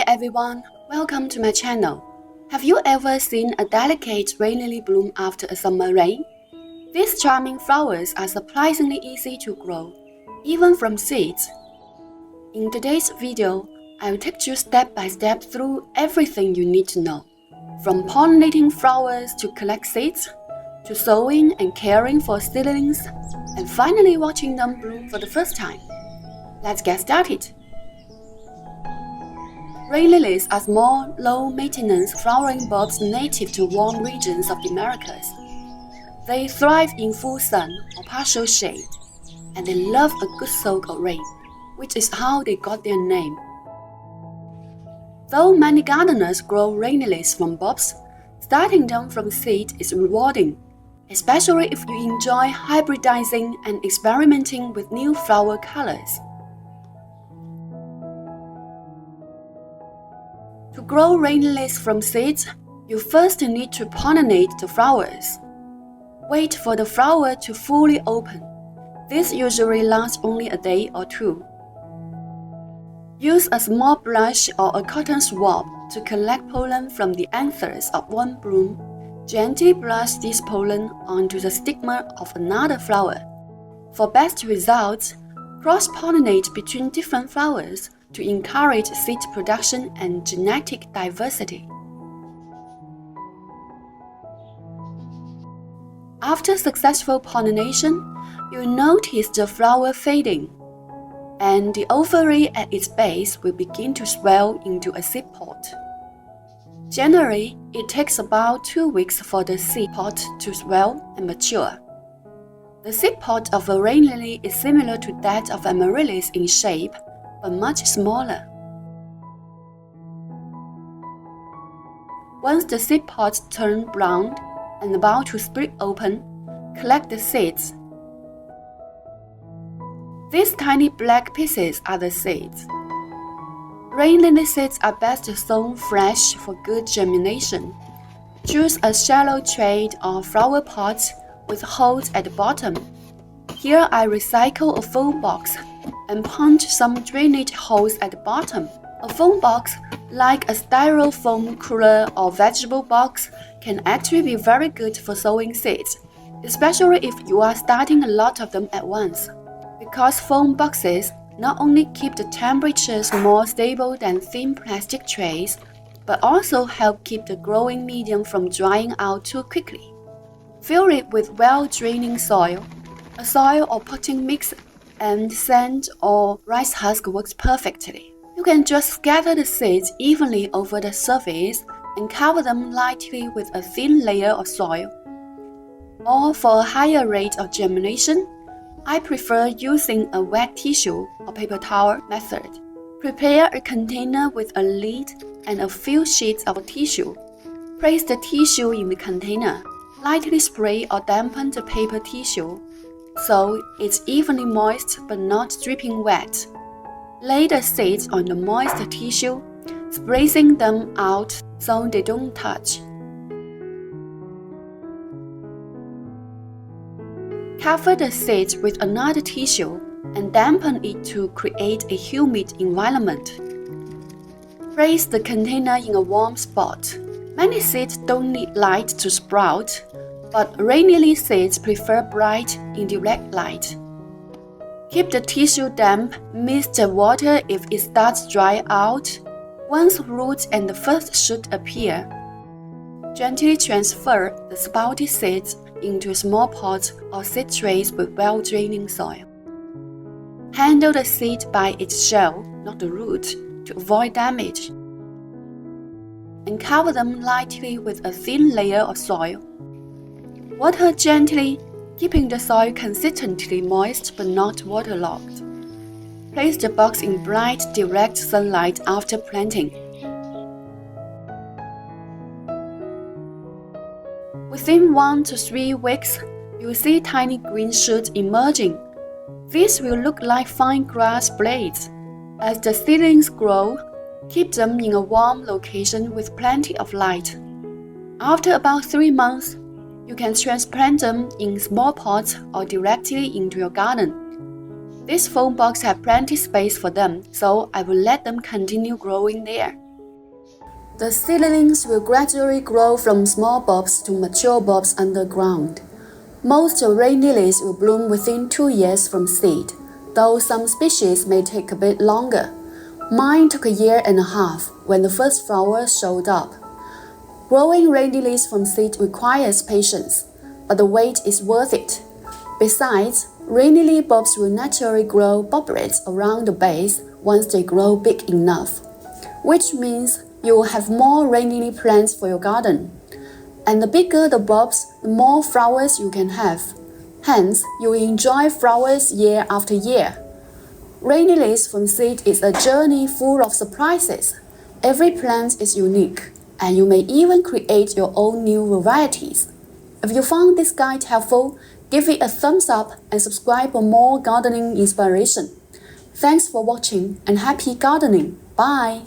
everyone, welcome to my channel. Have you ever seen a delicate rain lily bloom after a summer rain? These charming flowers are surprisingly easy to grow, even from seeds. In today's video, I will take you step by step through everything you need to know, from pollinating flowers to collect seeds, to sowing and caring for seedlings, and finally watching them bloom for the first time. Let's get started. Rain lilies are small, low-maintenance flowering bulbs native to warm regions of the Americas. They thrive in full sun or partial shade, and they love a good soak of rain, which is how they got their name. Though many gardeners grow rain lilies from bulbs, starting them from seed is rewarding, especially if you enjoy hybridizing and experimenting with new flower colors. To grow rain lilies from seeds, you first need to pollinate the flowers. Wait for the flower to fully open. This usually lasts only a day or two. Use a small brush or a cotton swab to collect pollen from the anthers of one bloom. Gently brush this pollen onto the stigma of another flower. For best results, cross-pollinate between different flowers to encourage seed production and genetic diversity. After successful pollination, you'll notice the flower fading, and the ovary at its base will begin to swell into a seed pod. Generally, it takes about 2 weeks for the seed pod to swell and mature. The seed pod of a rain lily is similar to that of amaryllis in shape, but much smaller. Once the seed pods turn brown and about to split open, collect the seeds. These tiny black pieces are the seeds. Rain lily seeds are best sown fresh for good germination. Choose a shallow tray or flower pot with holes at the bottom. Here I recycle a foam box and punch some drainage holes at the bottom. A foam box, like a styrofoam cooler or vegetable box, can actually be very good for sowing seeds, especially if you are starting a lot of them at once, because foam boxes not only keep the temperatures more stable than thin plastic trays, but also help keep the growing medium from drying out too quickly. Fill it with well-draining soil. A soil or potting mix and sand or rice husk works perfectly. You can just scatter the seeds evenly over the surface and cover them lightly with a thin layer of soil. Or for a higher rate of germination, I prefer using a wet tissue or paper towel method. Prepare a container with a lid and a few sheets of tissue. Place the tissue in the container. Lightly spray or dampen the paper tissue so it's evenly moist but not dripping wet. Lay the seeds on the moist tissue, spacing them out so they don't touch. Cover the seeds with another tissue and dampen it to create a humid environment. Place the container in a warm spot. Many seeds don't need light to sprout, but rain lily seeds prefer bright, indirect light. Keep the tissue damp, mist the water if it starts dry out. Once roots and the first shoot appear, gently transfer the sprouted seeds into small pots or seed trays with well-draining soil. Handle the seed by its shell, not the root, to avoid damage, and cover them lightly with a thin layer of soil. Water gently, keeping the soil consistently moist but not waterlogged. Place the box in bright, direct sunlight after planting. Within 1 to 3 weeks, you'll see tiny green shoots emerging. These will look like fine grass blades. As the seedlings grow, keep them in a warm location with plenty of light. After about 3 months, you can transplant them in small pots or directly into your garden. This foam box has plenty space for them, so I will let them continue growing there. The seedlings will gradually grow from small bulbs to mature bulbs underground. Most rain lilies will bloom within 2 years from seed, though some species may take a bit longer. Mine took a year and a half when the first flowers showed up. Growing rain lilies from seed requires patience, but the wait is worth it. Besides, rain lily bulbs will naturally grow bulblets around the base once they grow big enough, which means you will have more rain lily plants for your garden. And the bigger the bulbs, the more flowers you can have. Hence, you will enjoy flowers year after year. Rain lilies from seed is a journey full of surprises. Every plant is unique, and you may even create your own new varieties. If you found this guide helpful, give it a thumbs up and subscribe for more gardening inspiration. Thanks for watching and happy gardening. Bye!